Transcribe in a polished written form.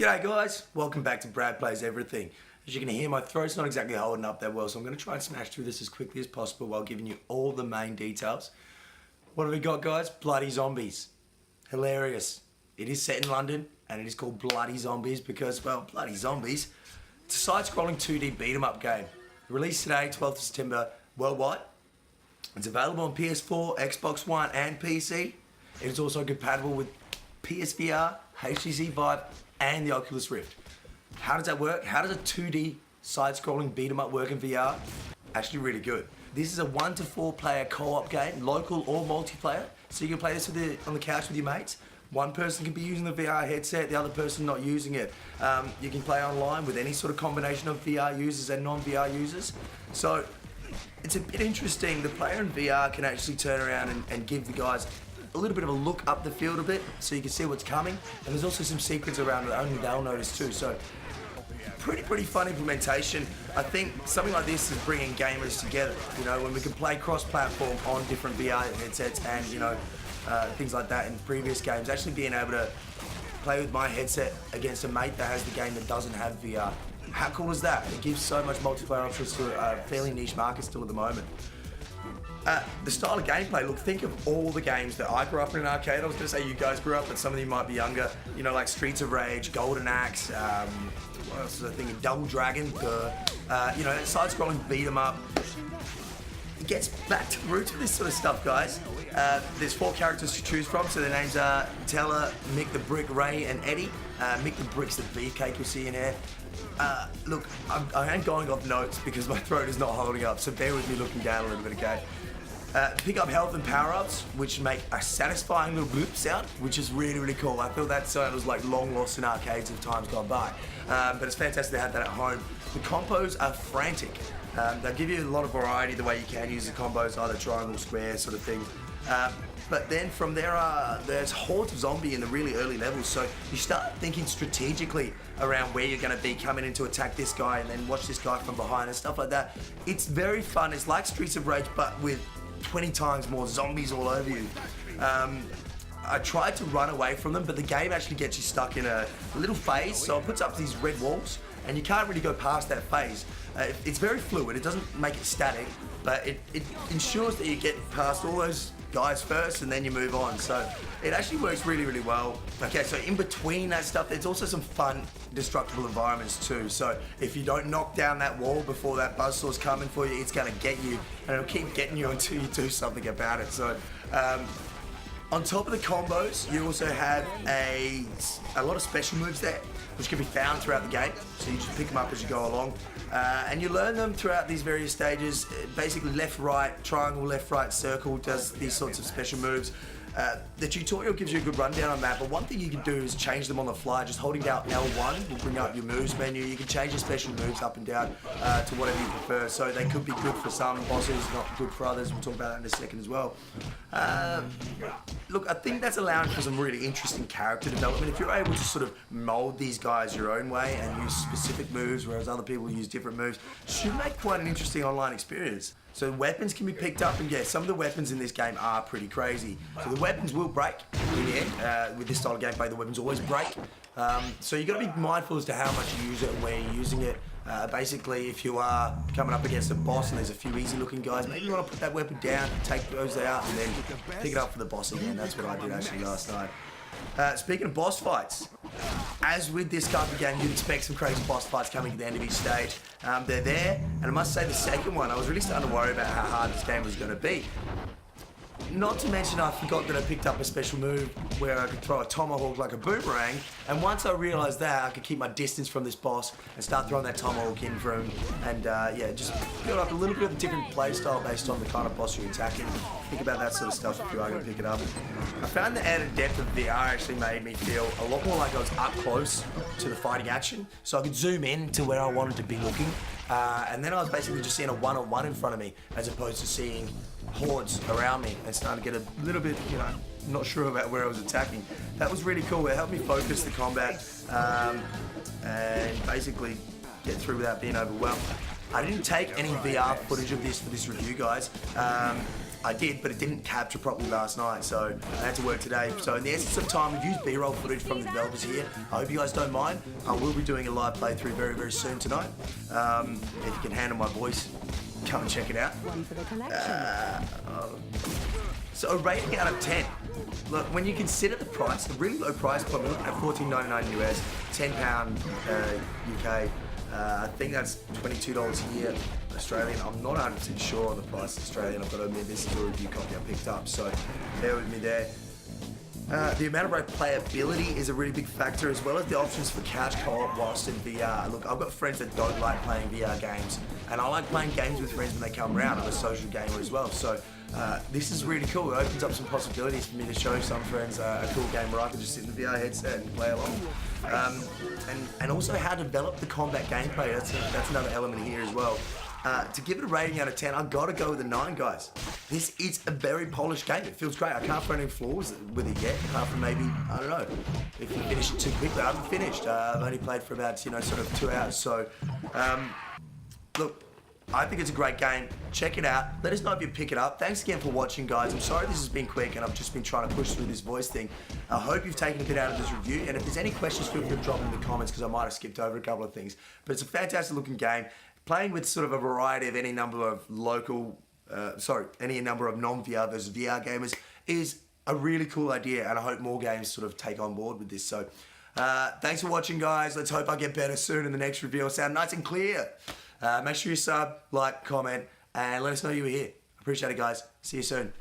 G'day guys, welcome back to Brad Plays Everything. As you can hear, my throat's not exactly holding up that well, so I'm going to try and smash through this as quickly as possible while giving you all the main details. What have we got, guys? Bloody Zombies. Hilarious. It is set in London, and it is called Bloody Zombies because, well, bloody zombies. It's a side-scrolling 2D beat-em-up game. Released today, 12th of September, worldwide. It's available on PS4, Xbox One, and PC. It is also compatible with PSVR, HTC Vive, and the Oculus Rift. How does that work? How does a 2D side-scrolling beat-em-up work in VR? Actually really good. This is a 1 to 4 player co-op game, local or multiplayer. So you can play this on the couch with your mates. One person can be using the VR headset, the other person not using it. You can play online with any sort of combination of VR users and non-VR users. So it's a bit interesting. The player in VR can actually turn around and give the guys a little bit of a look up the field a bit so you can see what's coming. And there's also some secrets around that only they'll notice too. So pretty fun implementation. I think something like this is bringing gamers together. You know, when we can play cross-platform on different VR headsets and, you know, things like that in previous games. Actually being able to play with my headset against a mate that has the game that doesn't have VR. How cool is that? It gives so much multiplayer options to a fairly niche market still at the moment. The style of gameplay, look, think of all the games that I grew up in an arcade. I was going to say you guys grew up, but some of you might be younger. You know, like Streets of Rage, Golden Axe, what else was I thinking? Double Dragon, you know, side-scrolling beat 'em up. It gets back to the roots of this sort of stuff, guys. There's 4 characters to choose from, so their names are Teller, Mick the Brick, Ray, and Eddie. Mick the Brick's the beefcake you'll see in here. Look, I am going off notes because my throat is not holding up, so bear with me looking down a little bit, okay? Pick up health and power-ups, which make a satisfying little bloop sound, which is really cool. I feel that sound was like long lost in arcades of times gone by. But it's fantastic to have that at home. The combos are frantic. They'll give you a lot of variety the way you can use the combos, either triangle, square, sort of thing. But then from there, there's hordes of zombie in the really early levels, so you start thinking strategically around where you're going to be coming in to attack this guy and then watch this guy from behind and stuff like that. It's very fun. It's like Streets of Rage, but with 20 times more zombies all over you. I tried to run away from them, but the game actually gets you stuck in a little phase, so it puts up these red walls, and you can't really go past that phase. It's very fluid. It doesn't make it static, but it ensures that you get past all those guys first and then you move on. So it actually works really well. Okay, so in between that stuff, there's also some fun destructible environments too. So if you don't knock down that wall before that buzzsaw's coming for you, it's gonna get you, and it'll keep getting you until you do something about it. So on top of the combos, you also have a lot of special moves there, which can be found throughout the game. So you just pick them up as you go along. And you learn them throughout these various stages. Basically left, right, triangle, left, right, circle does these sorts of special moves. The tutorial gives you a good rundown on that, but one thing you can do is change them on the fly. Just holding down L1 will bring up your moves menu. You can change your special moves up and down to whatever you prefer. So they could be good for some bosses, not good for others. We'll talk about that in a second as well. Look, I think that's allowing for some really interesting character development. If you're able to sort of mold these guys your own way and use specific moves, whereas other people use different moves, should make quite an interesting online experience. So weapons can be picked up, and yeah, some of the weapons in this game are pretty crazy. So the weapons will break in the end. With this style of gameplay, the weapons always break. So you've got to be mindful as to how much you use it and where you're using it. Basically, if you are coming up against a boss and there's a few easy looking guys, maybe you want to put that weapon down, take those out, and then pick it up for the boss again. That's what I did actually last night. Speaking of boss fights, as with this type of game, you'd expect some crazy boss fights coming at the end of each stage. They're there, and I must say the second one, I was really starting to worry about how hard this game was going to be. Not to mention I forgot that I picked up a special move where I could throw a tomahawk like a boomerang, and once I realised that, I could keep my distance from this boss and start throwing that tomahawk in for him, and yeah, just build up a little bit of a different play style based on the kind of boss you're attacking. Think about that sort of stuff if you are going to pick it up. I found the added depth of VR actually made me feel a lot more like I was up close to the fighting action, so I could zoom in to where I wanted to be looking, and then I was basically just seeing a one-on-one in front of me as opposed to seeing hordes around me and starting to get a little bit, you know, not sure about where I was attacking. That was really cool. It helped me focus the combat and basically get through without being overwhelmed. I didn't take any VR footage of this for this review, guys. I did, but it didn't capture properly last night, so I had to work today. So in the essence of time, we've used B-roll footage from the developers here. I hope you guys don't mind. We'll be doing a live playthrough very, very soon tonight. If you can handle my voice, come and check it out. One for the collection. So a rating out of 10. Look, when you consider the price, the really low price point, we're looking at $14.99 US, £10 UK. I think that's $22 here Australian. I'm not 100% sure on the price Australian. I've got to admit this is a review copy I picked up, so bear with me there. The amount of replayability is a really big factor, as well as the options for couch co-op whilst in VR. Look, I've got friends that don't like playing VR games, and I like playing games with friends when they come around. I'm a social gamer as well, so this is really cool. It opens up some possibilities for me to show some friends a cool game where I can just sit in the VR headset and play along. And also how to develop the combat gameplay, that's another element here as well. To give it a rating out of 10, I've got to go with a 9, guys. This is a very polished game. It feels great. I can't find any flaws with it yet, apart from maybe, I don't know, if you finish it too quickly. I haven't finished. I've only played for about, sort of 2 hours. So, look, I think it's a great game. Check it out. Let us know if you pick it up. Thanks again for watching, guys. I'm sorry this has been quick and I've just been trying to push through this voice thing. I hope you've taken a bit out of this review. And if there's any questions, feel free to drop them in the comments because I might have skipped over a couple of things. But it's a fantastic looking game. Playing with sort of a variety of any number of any number of non-VR versus VR gamers is a really cool idea, and I hope more games sort of take on board with this. So, thanks for watching, guys. Let's hope I get better soon in the next review. I'll sound nice and clear. Make sure you sub, like, comment, and let us know you were here. Appreciate it, guys. See you soon.